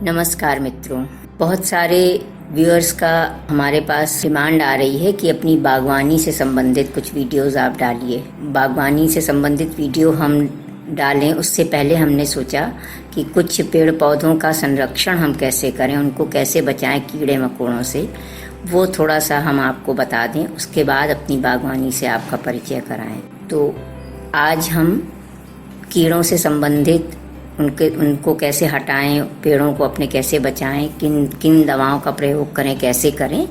नमस्कार मित्रों, बहुत सारे व्यूअर्स का हमारे पास डिमांड आ रही है कि अपनी बागवानी से संबंधित कुछ वीडियोस आप डालिए। बागवानी से संबंधित वीडियो हम डालें उससे पहले हमने सोचा कि कुछ पेड़ पौधों का संरक्षण हम कैसे करें, उनको कैसे बचाएं कीड़े मकोड़ों से, वो थोड़ा सा हम आपको बता दें। उसके बाद अपनी बागवानी से आपका परिचय कराएं। तो आज हम कीड़ों से संबंधित उनको कैसे हटाएं, पेड़ों को अपने कैसे बचाएं, किन दवाओं का प्रयोग करें, कैसे करें,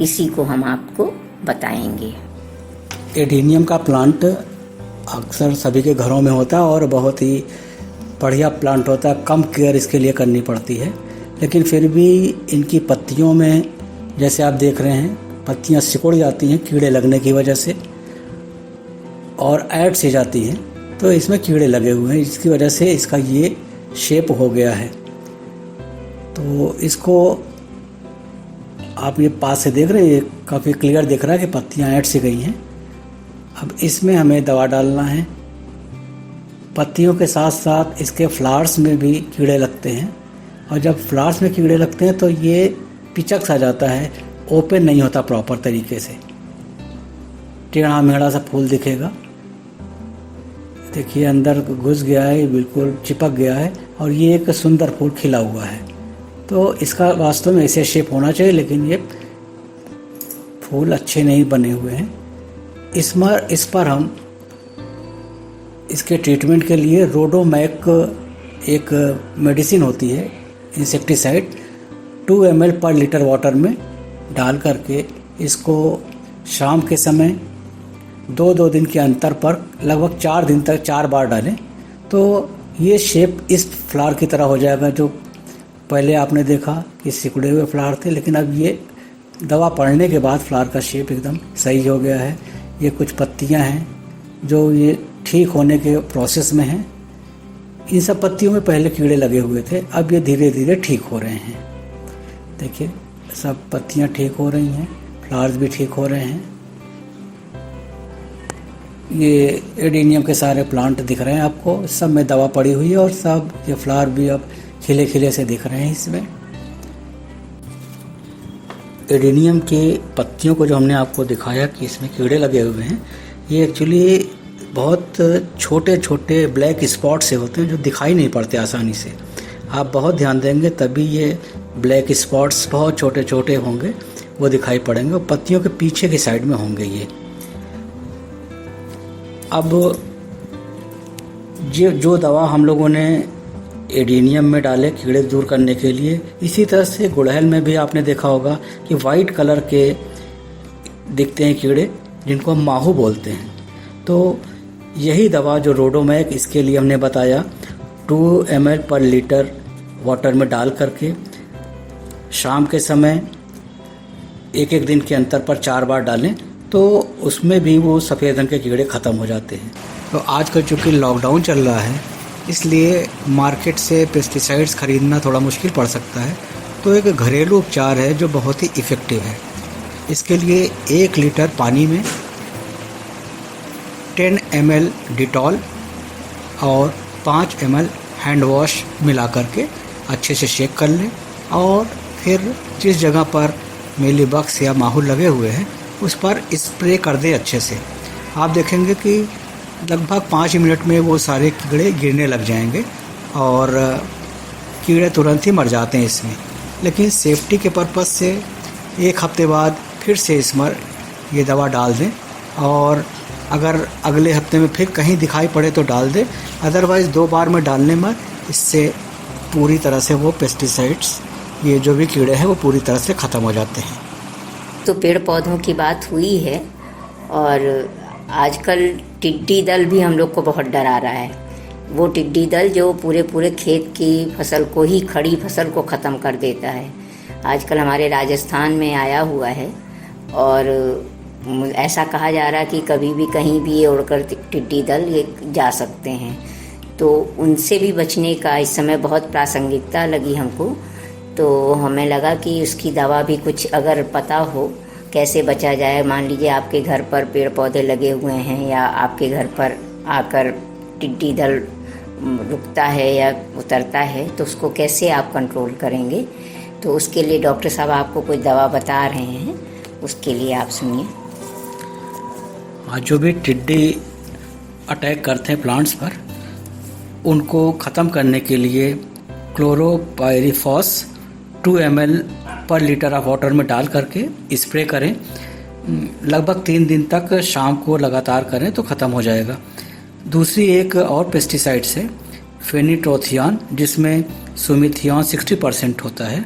इसी को हम आपको बताएंगे। एडेनियम का प्लांट अक्सर सभी के घरों में होता है और बहुत ही बढ़िया प्लांट होता है। कम केयर इसके लिए करनी पड़ती है, लेकिन फिर भी इनकी पत्तियों में, जैसे आप देख रहे हैं, पत्तियां सिकुड़ जाती हैं कीड़े लगने की वजह से और ऐड सी जाती हैं। तो इसमें कीड़े लगे हुए हैं, जिसकी वजह से इसका ये शेप हो गया है। तो इसको आप ये पास से देख रहे हैं, काफ़ी क्लियर दिख रहा है कि पत्तियां ऐड सी गई हैं। अब इसमें हमें दवा डालना है। पत्तियों के साथ साथ इसके फ्लावर्स में भी कीड़े लगते हैं, और जब फ्लावर्स में कीड़े लगते हैं तो ये पिचक सा जाता है, ओपन नहीं होता प्रॉपर तरीके से, टेढ़ा मेढ़ा सा फूल दिखेगा। देखिए अंदर घुस गया है, बिल्कुल चिपक गया है, और ये एक सुंदर फूल खिला हुआ है। तो इसका वास्तव में ऐसे शेप होना चाहिए, लेकिन ये फूल अच्छे नहीं बने हुए हैं। इस पर हम इसके ट्रीटमेंट के लिए रोडोमैक एक मेडिसिन होती है, इंसेक्टिसाइड, 2 ml पर लीटर वाटर में डाल करके इसको शाम के समय 2-2 दिन के अंतर पर लगभग 4 दिन तक 4 बार डालें, तो ये शेप इस फ्लावर की तरह हो जाएगा जो पहले आपने देखा कि सिकुड़े हुए फ्लावर थे, लेकिन अब ये दवा पड़ने के बाद फ्लावर का शेप एकदम सही हो गया है। ये कुछ पत्तियां हैं जो ये ठीक होने के प्रोसेस में हैं। इन सब पत्तियों में पहले कीड़े लगे हुए थे, अब ये धीरे धीरे ठीक हो रहे हैं। देखिए सब पत्तियां ठीक हो रही हैं, फ्लावर्स भी ठीक हो रहे हैं। ये एडेनियम के सारे प्लांट दिख रहे हैं आपको, सब में दवा पड़ी हुई है, और सब ये फ्लावर भी अब खिले खिले से दिख रहे हैं। इसमें एडेनियम के पत्तियों को जो हमने आपको दिखाया कि इसमें कीड़े लगे हुए हैं, ये एक्चुअली बहुत छोटे छोटे ब्लैक स्पॉट से होते हैं जो दिखाई नहीं पड़ते आसानी से। आप बहुत ध्यान देंगे तभी ये ब्लैक स्पॉट्स बहुत छोटे छोटे होंगे, वो दिखाई पड़ेंगे, और पत्तियों के पीछे की साइड में होंगे ये। अब जो दवा हम लोगों ने एडेनियम में डाले कीड़े दूर करने के लिए, इसी तरह से गुड़हल में भी आपने देखा होगा कि वाइट कलर के दिखते हैं कीड़े, जिनको हम माहू बोलते हैं। तो यही दवा जो रोडोमैक, इसके लिए हमने बताया 2 ml पर लीटर वाटर में डाल करके शाम के समय 1-1 दिन के अंतर पर 4 बार डालें, तो उसमें भी वो सफ़ेद रंग के कीड़े ख़त्म हो जाते हैं। तो आजकल चूँकि लॉकडाउन चल रहा है, इसलिए मार्केट से पेस्टिसाइड्स ख़रीदना थोड़ा मुश्किल पड़ सकता है। तो एक घरेलू उपचार है जो बहुत ही इफ़ेक्टिव है। इसके लिए 1 लीटर पानी में 10 ml डिटॉल और 5 ml हैंड वॉश मिला करके अच्छे से शेक कर लें, और फिर जिस जगह पर मीलीबग्स या माहू लगे हुए हैं उस पर स्प्रे कर दें अच्छे से। आप देखेंगे कि लगभग 5 मिनट में वो सारे कीड़े गिरने लग जाएंगे, और कीड़े तुरंत ही मर जाते हैं इसमें। लेकिन सेफ्टी के पर्पज़ से 1 हफ्ते बाद फिर से इसमें ये दवा डाल दें, और अगर अगले हफ्ते में फिर कहीं दिखाई पड़े तो डाल दें। अदरवाइज़ 2 बार में डालने में इससे पूरी तरह से वो पेस्टिसाइड्स, ये जो भी कीड़े हैं, वो पूरी तरह से ख़त्म हो जाते हैं। तो पेड़ पौधों की बात हुई है, और आजकल टिड्डी दल भी हम लोग को बहुत डरा रहा है। वो टिड्डी दल जो पूरे खेत की फसल को ही, खड़ी फसल को ख़त्म कर देता है, आजकल हमारे राजस्थान में आया हुआ है। और ऐसा कहा जा रहा है कि कभी भी कहीं भी ये उड़कर टिड्डी दल ये जा सकते हैं। तो उनसे भी बचने का इस समय बहुत प्रासंगिकता लगी हमको। तो हमें लगा कि उसकी दवा भी कुछ अगर पता हो कैसे बचा जाए। मान लीजिए आपके घर पर पेड़ पौधे लगे हुए हैं या आपके घर पर आकर टिड्डी दल रुकता है या उतरता है, तो उसको कैसे आप कंट्रोल करेंगे। तो उसके लिए डॉक्टर साहब आपको कोई दवा बता रहे हैं, उसके लिए आप सुनिए। आज जो भी टिड्डी अटैक करते हैं प्लांट्स पर, उनको ख़त्म करने के लिए क्लोरोपाइरीफॉस 2 ml पर लीटर ऑफ वाटर में डाल करके स्प्रे करें। लगभग 3 दिन तक शाम को लगातार करें तो ख़त्म हो जाएगा। दूसरी एक और पेस्टिसाइड्स है फेनिट्रोथियन, जिसमें सुमिथियन 60% होता है।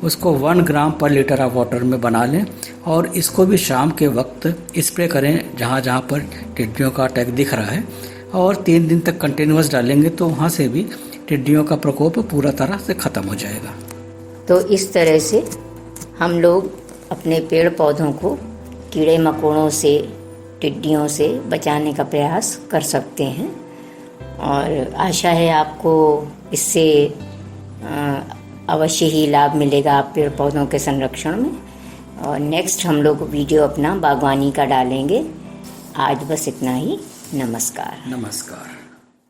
उसको 1 ग्राम पर लीटर ऑफ वाटर में बना लें और इसको भी शाम के वक्त स्प्रे करें जहाँ जहाँ पर टिड्डियों का अटैक दिख रहा है, और 3 दिन तक कंटिन्यूस डालेंगे तो वहाँ से भी टिड्डियों का प्रकोप पूरा तरह से ख़त्म हो जाएगा। तो इस तरह से हम लोग अपने पेड़ पौधों को कीड़े मकोड़ों से, टिड्डियों से बचाने का प्रयास कर सकते हैं। और आशा है आपको इससे अवश्य ही लाभ मिलेगा आप पेड़ पौधों के संरक्षण में। और नेक्स्ट हम लोग वीडियो अपना बागवानी का डालेंगे। आज बस इतना ही। नमस्कार। नमस्कार।